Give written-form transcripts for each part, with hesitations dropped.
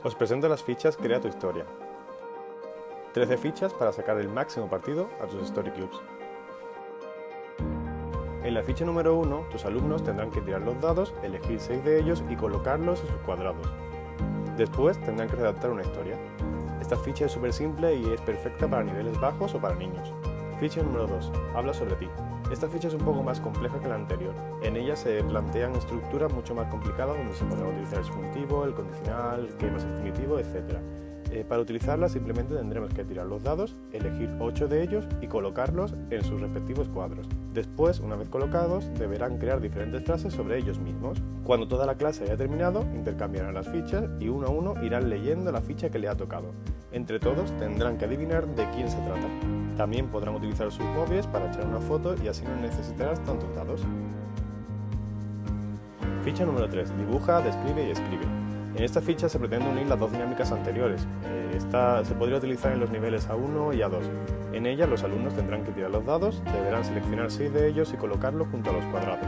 Os presento las fichas Crea tu historia. 13 fichas para sacar el máximo partido a tus Story Cubes. En la ficha número 1, tus alumnos tendrán que tirar los dados, elegir 6 de ellos y colocarlos en sus cuadrados. Después tendrán que redactar una historia. Esta ficha es súper simple y es perfecta para niveles bajos o para niños. Ficha número 2. Habla sobre ti. Esta ficha es un poco más compleja que la anterior. En ella se plantean estructuras mucho más complicadas donde se podrá utilizar el subjuntivo, el condicional, el que más infinitivo, etc. Para utilizarla simplemente tendremos que tirar los dados, elegir 8 de ellos y colocarlos en sus respectivos cuadros. Después, una vez colocados, deberán crear diferentes frases sobre ellos mismos. Cuando toda la clase haya terminado, intercambiarán las fichas y uno a uno irán leyendo la ficha que le ha tocado. Entre todos tendrán que adivinar de quién se trata. También podrán utilizar sus móviles para echar una foto y así no necesitarás tantos dados. Ficha número 3. Dibuja, describe y escribe. En esta ficha se pretende unir las dos dinámicas anteriores. Esta se podría utilizar en los niveles A1 y A2. En ella los alumnos tendrán que tirar los dados, deberán seleccionar 6 de ellos y colocarlos junto a los cuadrados.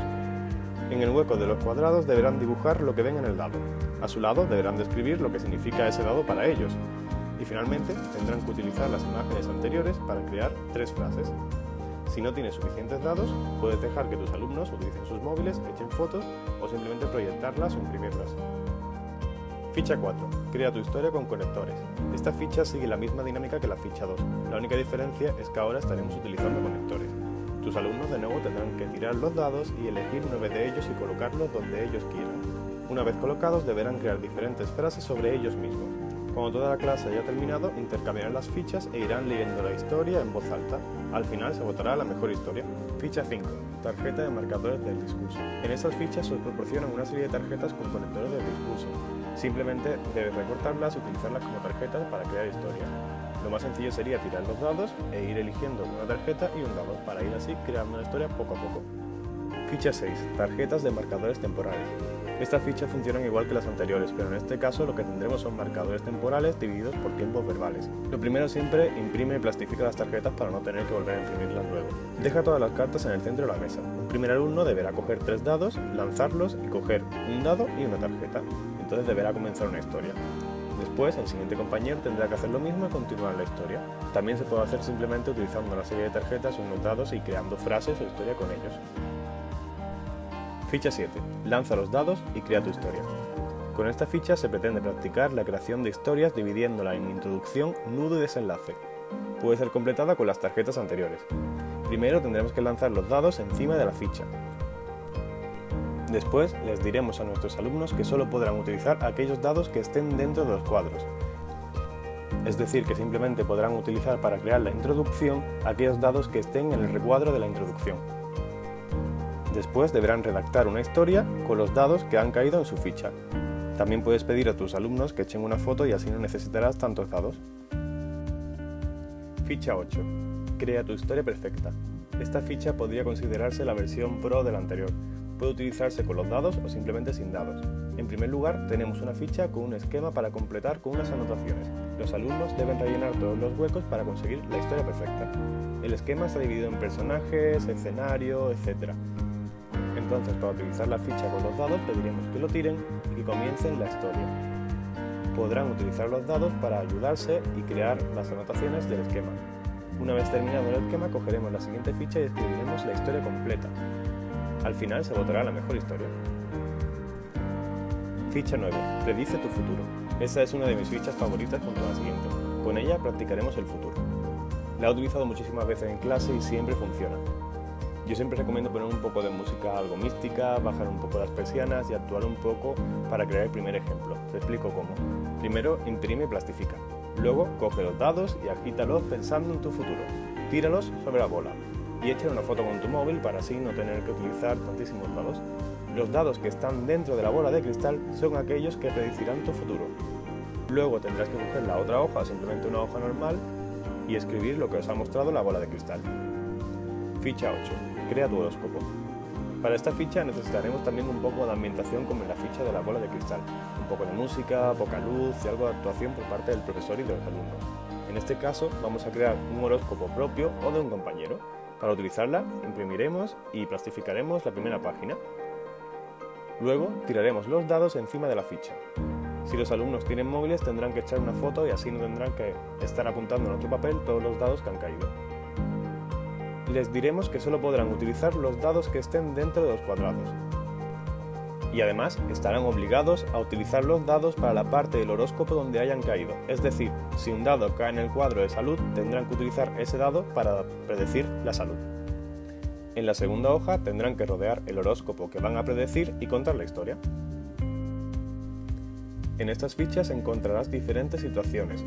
En el hueco de los cuadrados deberán dibujar lo que ven en el dado. A su lado deberán describir lo que significa ese dado para ellos. Y finalmente tendrán que utilizar las imágenes anteriores para crear 3 frases. Si no tienes suficientes dados, puedes dejar que tus alumnos utilicen sus móviles, echen fotos o simplemente proyectarlas o imprimirlas. Ficha 4. Crea tu historia con conectores. Esta ficha sigue la misma dinámica que la ficha 2. La única diferencia es que ahora estaremos utilizando conectores. Tus alumnos de nuevo tendrán que tirar los dados y elegir 9 de ellos y colocarlos donde ellos quieran. Una vez colocados deberán crear diferentes frases sobre ellos mismos. Cuando toda la clase haya terminado, intercambiarán las fichas e irán leyendo la historia en voz alta. Al final se votará la mejor historia. Ficha 5. Tarjeta de marcadores del discurso. En estas fichas se os proporcionan una serie de tarjetas con conectores del discurso. Simplemente debes recortarlas y utilizarlas como tarjetas para crear historias. Lo más sencillo sería tirar los dados e ir eligiendo una tarjeta y un dado para ir así creando una historia poco a poco. Ficha 6. Tarjetas de marcadores temporales. Estas fichas funcionan igual que las anteriores, pero en este caso lo que tendremos son marcadores temporales divididos por tiempos verbales. Lo primero siempre, imprime y plastifica las tarjetas para no tener que volver a imprimirlas luego. Deja todas las cartas en el centro de la mesa. Un primer alumno deberá coger 3 dados, lanzarlos y coger un dado y una tarjeta. Entonces deberá comenzar una historia. Después, el siguiente compañero tendrá que hacer lo mismo y continuar la historia. También se puede hacer simplemente utilizando una serie de tarjetas, unos dados y creando frases o historia con ellos. Ficha 7. Lanza los dados y crea tu historia. Con esta ficha se pretende practicar la creación de historias dividiéndola en introducción, nudo y desenlace. Puede ser completada con las tarjetas anteriores. Primero tendremos que lanzar los dados encima de la ficha. Después les diremos a nuestros alumnos que solo podrán utilizar aquellos dados que estén dentro de los cuadros. Es decir, que simplemente podrán utilizar para crear la introducción aquellos dados que estén en el recuadro de la introducción. Después deberán redactar una historia con los dados que han caído en su ficha. También puedes pedir a tus alumnos que echen una foto y así no necesitarás tantos dados. Ficha 8. Crea tu historia perfecta. Esta ficha podría considerarse la versión pro de la anterior. Puede utilizarse con los dados o simplemente sin dados. En primer lugar, tenemos una ficha con un esquema para completar con unas anotaciones. Los alumnos deben rellenar todos los huecos para conseguir la historia perfecta. El esquema está dividido en personajes, escenario, etc. Entonces, para utilizar la ficha con los dados, pediremos que lo tiren y que comiencen la historia. Podrán utilizar los dados para ayudarse y crear las anotaciones del esquema. Una vez terminado el esquema, cogeremos la siguiente ficha y escribiremos la historia completa. Al final se votará la mejor historia. Ficha 9. Predice tu futuro. Esta es una de mis fichas favoritas junto a la siguiente. Con ella practicaremos el futuro. La he utilizado muchísimas veces en clase y siempre funciona. Yo siempre recomiendo poner un poco de música algo mística, bajar un poco las persianas y actuar un poco para crear el primer ejemplo. Te explico cómo. Primero, imprime y plastifica. Luego, coge los dados y agítalos pensando en tu futuro. Tíralos sobre la bola y échale una foto con tu móvil para así no tener que utilizar tantísimos dados. Los dados que están dentro de la bola de cristal son aquellos que predecirán tu futuro. Luego tendrás que coger la otra hoja, simplemente una hoja normal, y escribir lo que os ha mostrado la bola de cristal. Ficha 8. Crea tu horóscopo. Para esta ficha necesitaremos también un poco de ambientación como en la ficha de la bola de cristal. Un poco de música, poca luz y algo de actuación por parte del profesor y de los alumnos. En este caso vamos a crear un horóscopo propio o de un compañero. Para utilizarla, imprimiremos y plastificaremos la primera página. Luego tiraremos los dados encima de la ficha. Si los alumnos tienen móviles tendrán que echar una foto y así no tendrán que estar apuntando en otro papel todos los dados que han caído. Les diremos que solo podrán utilizar los dados que estén dentro de los cuadrados. Y además estarán obligados a utilizar los dados para la parte del horóscopo donde hayan caído. Es decir, si un dado cae en el cuadro de salud, tendrán que utilizar ese dado para predecir la salud. En la segunda hoja tendrán que rodear el horóscopo que van a predecir y contar la historia. En estas fichas encontrarás diferentes situaciones.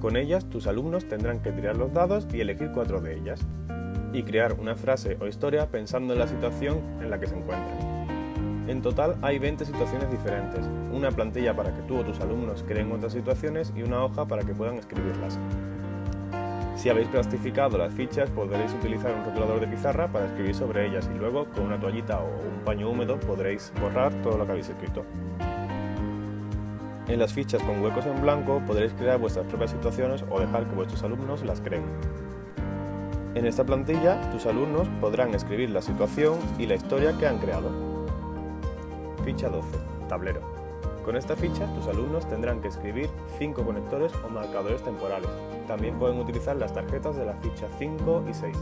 Con ellas, tus alumnos tendrán que tirar los dados y elegir 4 de ellas, y crear una frase o historia pensando en la situación en la que se encuentran. En total hay 20 situaciones diferentes, una plantilla para que tú o tus alumnos creen otras situaciones y una hoja para que puedan escribirlas. Si habéis plastificado las fichas, podréis utilizar un rotulador de pizarra para escribir sobre ellas y luego, con una toallita o un paño húmedo, podréis borrar todo lo que habéis escrito. En las fichas con huecos en blanco podréis crear vuestras propias situaciones o dejar que vuestros alumnos las creen. En esta plantilla, tus alumnos podrán escribir la situación y la historia que han creado. Ficha 12. Tablero. Con esta ficha, tus alumnos tendrán que escribir 5 conectores o marcadores temporales. También pueden utilizar las tarjetas de la ficha 5 y 6.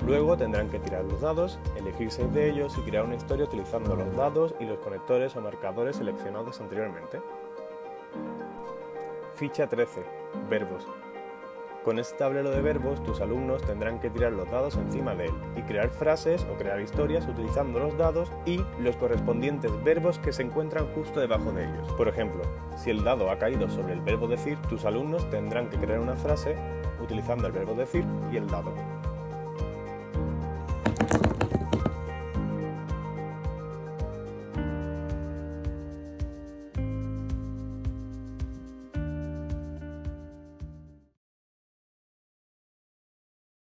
Luego tendrán que tirar los dados, elegir 6 de ellos y crear una historia utilizando los dados y los conectores o marcadores seleccionados anteriormente. Ficha 13. Verbos. Con este tablero de verbos, tus alumnos tendrán que tirar los dados encima de él y crear frases o crear historias utilizando los dados y los correspondientes verbos que se encuentran justo debajo de ellos. Por ejemplo, si el dado ha caído sobre el verbo decir, tus alumnos tendrán que crear una frase utilizando el verbo decir y el dado.